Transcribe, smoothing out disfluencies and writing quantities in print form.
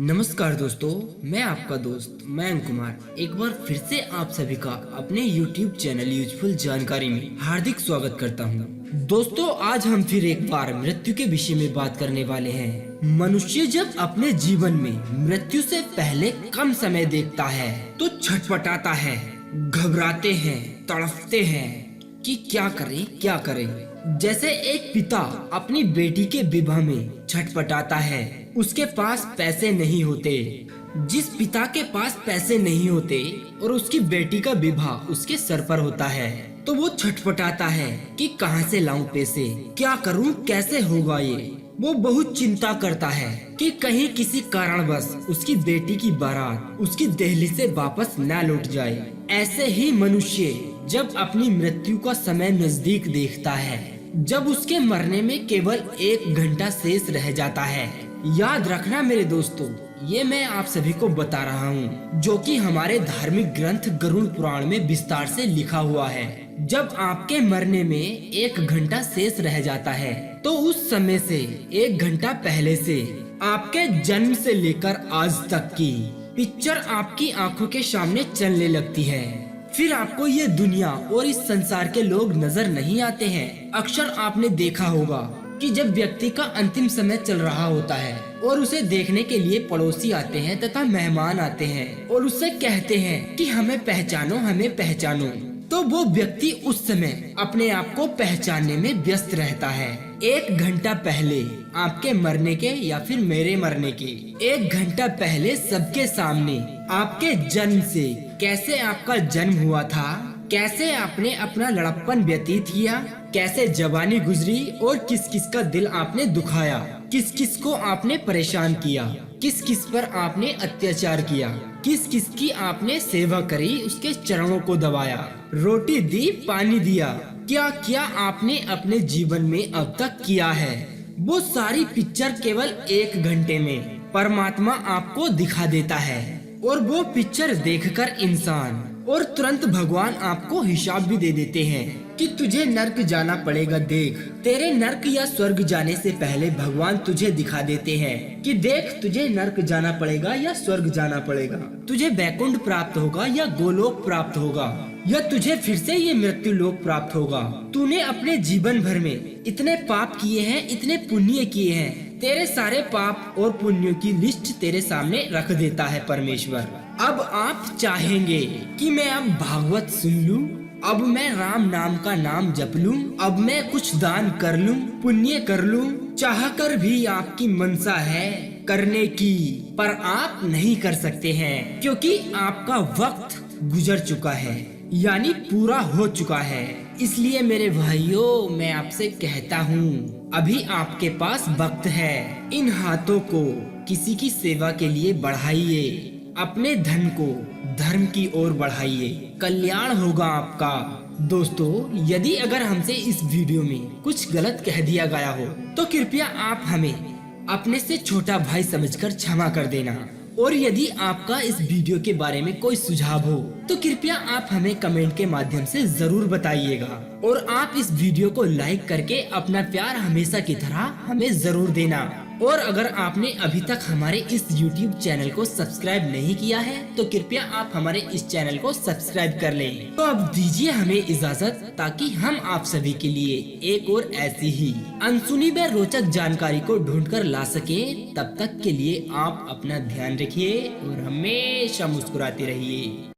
नमस्कार दोस्तों, मैं आपका दोस्त मयंक कुमार एक बार फिर से आप सभी का अपने YouTube चैनल यूजफुल जानकारी में हार्दिक स्वागत करता हूं। दोस्तों, आज हम फिर एक बार मृत्यु के विषय में बात करने वाले हैं। मनुष्य जब अपने जीवन में मृत्यु से पहले कम समय देखता है तो छटपटाता है, घबराते हैं, तड़पते हैं कि क्या करें। जैसे एक पिता अपनी बेटी के विवाह में छटपटाता है, उसके पास पैसे नहीं होते। जिस पिता के पास पैसे नहीं होते और उसकी बेटी का विवाह उसके सर पर होता है तो वो छटपटाता है कि कहां से लाऊं पैसे, क्या करूं, कैसे होगा ये। वो बहुत चिंता करता है कि कहीं किसी कारणवश उसकी बेटी की बारात उसकी दहलीज से वापस न लौट जाए। ऐसे ही मनुष्य जब अपनी मृत्यु का समय नजदीक देखता है, जब उसके मरने में केवल 1 घंटा शेष रह जाता है। याद रखना मेरे दोस्तों, ये मैं आप सभी को बता रहा हूँ जो कि हमारे धार्मिक ग्रंथ गरुड़ पुराण में विस्तार से लिखा हुआ है। जब आपके मरने में 1 घंटा शेष रह जाता है तो उस समय से 1 घंटा पहले से आपके जन्म से लेकर आज तक की पिक्चर आपकी आंखों के सामने चलने लगती है। फिर आपको ये दुनिया और इस संसार के लोग नजर नहीं आते हैं। अक्सर आपने देखा होगा कि जब व्यक्ति का अंतिम समय चल रहा होता है और उसे देखने के लिए पड़ोसी आते हैं तथा मेहमान आते हैं और उससे कहते हैं कि हमें पहचानो, तो वो व्यक्ति उस समय अपने आप को पहचानने में व्यस्त रहता है। 1 घंटा पहले आपके मरने के या फिर मेरे मरने के 1 घंटा पहले सबके सामने आपके जन्म से कैसे आपका जन्म हुआ था, कैसे आपने अपना लड़प्पन व्यतीत किया, कैसे जवानी गुजरी और किस किस का दिल आपने दुखाया, किस किस को आपने परेशान किया, किस किस पर आपने अत्याचार किया, किस किस की आपने सेवा करी, उसके चरणों को दबाया, रोटी दी, पानी दिया, क्या क्या आपने अपने जीवन में अब तक किया है। वो सारी पिक्चर केवल 1 घंटे में परमात्मा आपको दिखा देता है और वो पिक्चर देखकर इंसान और तुरंत भगवान आपको हिसाब भी दे देते हैं कि तुझे नर्क जाना पड़ेगा। देख, तेरे नर्क या स्वर्ग जाने से पहले भगवान तुझे दिखा देते हैं कि देख, तुझे नर्क जाना पड़ेगा या स्वर्ग जाना पड़ेगा, तुझे वैकुंठ प्राप्त होगा या गोलोक प्राप्त होगा, या तुझे फिर से ये मृत्यु लोक प्राप्त होगा। तूने अपने जीवन भर में इतने पाप किए हैं, इतने पुण्य किए हैं, तेरे सारे पाप और पुण्यों की लिस्ट तेरे सामने रख देता है परमेश्वर। अब आप चाहेंगे कि मैं अब भागवत सुन लूं, अब मैं राम नाम का नाम जप लूं, अब मैं कुछ दान कर लूं, पुण्य कर लूं, चाहकर भी आपकी मनसा है करने की, पर आप नहीं कर सकते हैं क्योंकि आपका वक्त गुजर चुका है, यानी पूरा हो चुका है। इसलिए मेरे भाइयों, मैं आपसे कहता हूँ, अभी आपके पास वक्त है। इन हाथों को किसी की सेवा के लिए बढ़ाइए, अपने धन को धर्म की ओर बढ़ाइए, कल्याण होगा आपका। दोस्तों, यदि अगर हमसे इस वीडियो में कुछ गलत कह दिया गया हो तो कृपया आप हमें अपने से छोटा भाई समझकर क्षमा कर देना। और यदि आपका इस वीडियो के बारे में कोई सुझाव हो तो कृपया आप हमें कमेंट के माध्यम से जरूर बताइएगा। और आप इस वीडियो को लाइक करके अपना प्यार हमेशा की तरह हमें जरूर देना। और अगर आपने अभी तक हमारे इस YouTube चैनल को सब्सक्राइब नहीं किया है तो कृपया आप हमारे इस चैनल को सब्सक्राइब कर लें। तो अब दीजिए हमें इजाजत, ताकि हम आप सभी के लिए एक और ऐसी ही अनसुनी व रोचक जानकारी को ढूंढकर ला सके। तब तक के लिए आप अपना ध्यान रखिए और हमेशा मुस्कुराते रहिए।